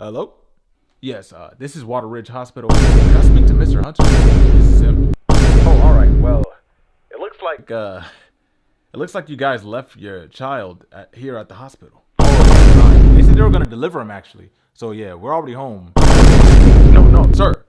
Hello? Yes, this is Water Ridge Hospital. Can I speak to Mr. Hunter? This is him. Oh, all right. Well, it looks like you guys left your child here at the hospital. Oh, they said they were gonna deliver him actually. So yeah, we're already home. No, no, sir.